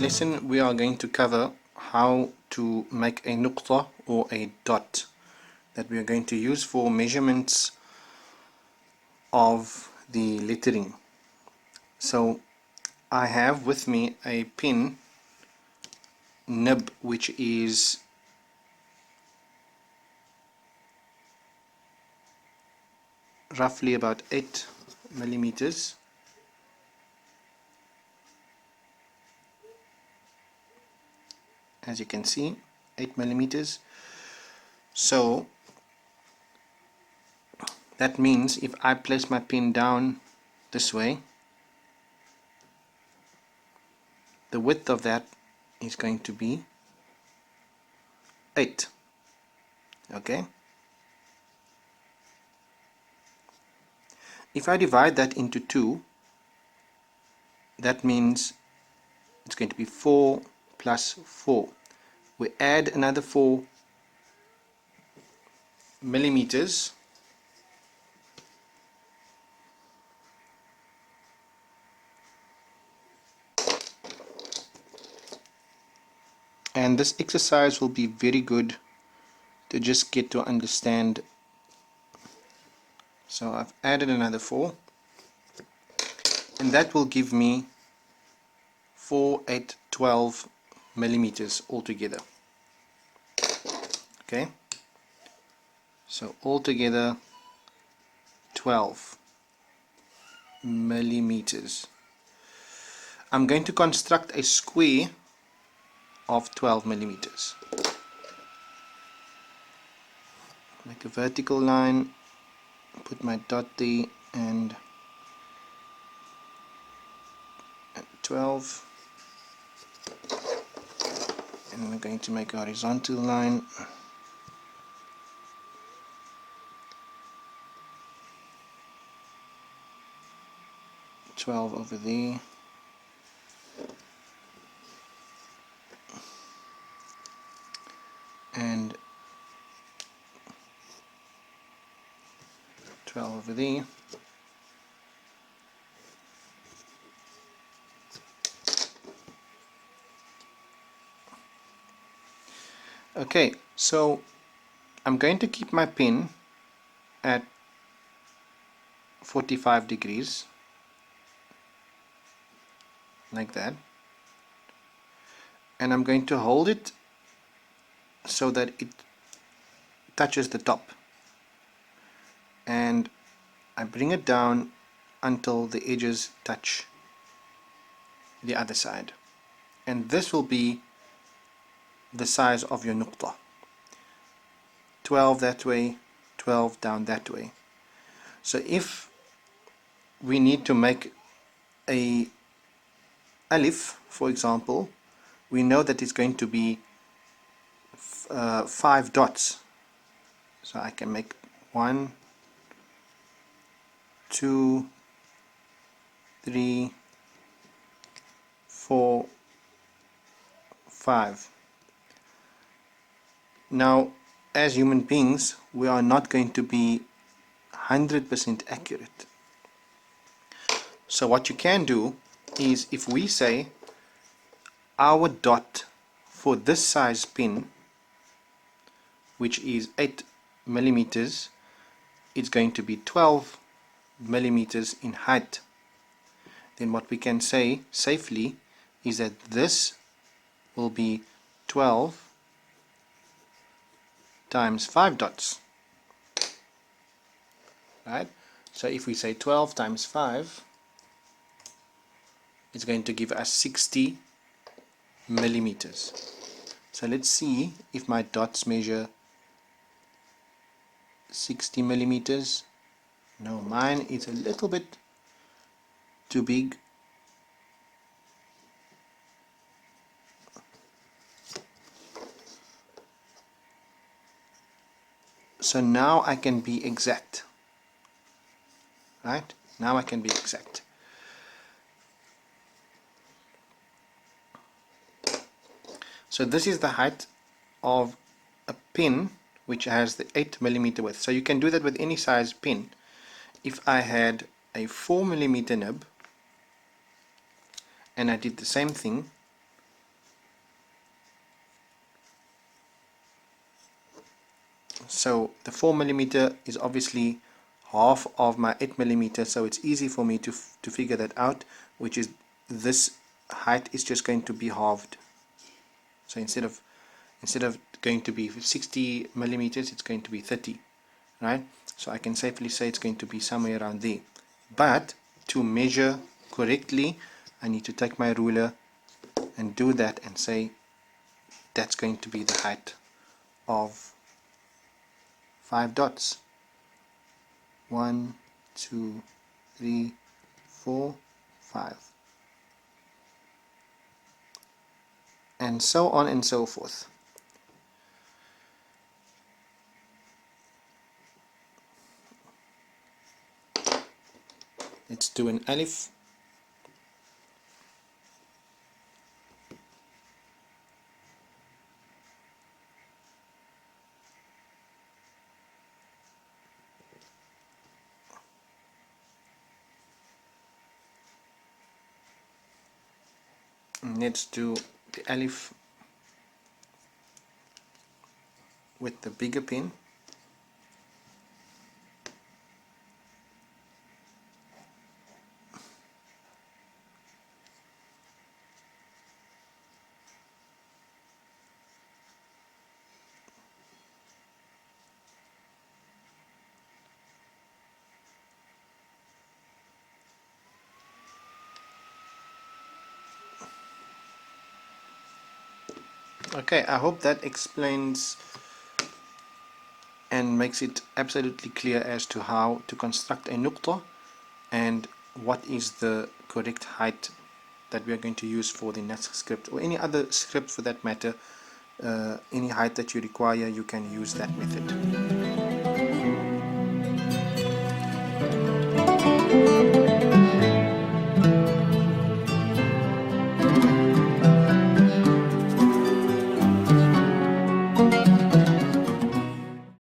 lesson we are going to cover how to make a nuqtah or a dot that we are going to use for measurements of the lettering. So I have with me a pin nib which is roughly about 8 millimeters. As you can see, 8 millimeters. So that means if I place my pin down this way, the width of that is going to be 8. Okay, if I divide that into 2, that means it's going to be 4 plus 4. We add another 4 millimeters, and this exercise will be very good to just get to understand. So I've added another 4, and that will give me 4, 8, 12 millimeters altogether. Okay, so altogether 12 millimeters. I'm going to construct a square of 12 millimeters. Make a vertical line, put my dot there, and 12, and we're going to make a horizontal line, over there, and 12 over there. Okay, so I'm going to keep my pin at 45 degrees like that, and I'm going to hold it so that it touches the top, and I bring it down until the edges touch the other side, and this will be the size of your nuqtah. 12 that way, 12 down that way. So if we need to make a alif, for example, we know that it's going to be 5 dots. So I can make 1, 2, 3, 4, 5. Now, as human beings, we are not going to be 100% accurate. So what you can do is, if we say our dot for this size pin, which is 8 millimeters, it's going to be 12 millimeters in height, then what we can say safely is that this will be 12 times 5 dots, right? So if we say 12 times 5, it's going to give us 60 millimeters. So let's see if my dots measure 60 millimeters. No, mine is a little bit too big. So now I can be exact, right? Now I can be exact. So this is the height of a pin which has the 8 millimeter width. So you can do that with any size pin. If I had a 4 millimeter nib and I did the same thing, So the 4mm is obviously half of my 8mm, so it's easy for me to figure that out, which is this height is just going to be halved. So instead of going to be 60mm, it's going to be 30, right? So I can safely say it's going to be somewhere around there. But to measure correctly, I need to take my ruler and do that and say that's going to be the height of 5 dots. 1, 2, 3, 4, 5, and so on and so forth. Let's do an alif. And let's do the alif with the bigger pen. Okay, I hope that explains and makes it absolutely clear as to how to construct a nuqtah and what is the correct height that we are going to use for the Naskh script, or any other script for that matter. Any height that you require, you can use that method.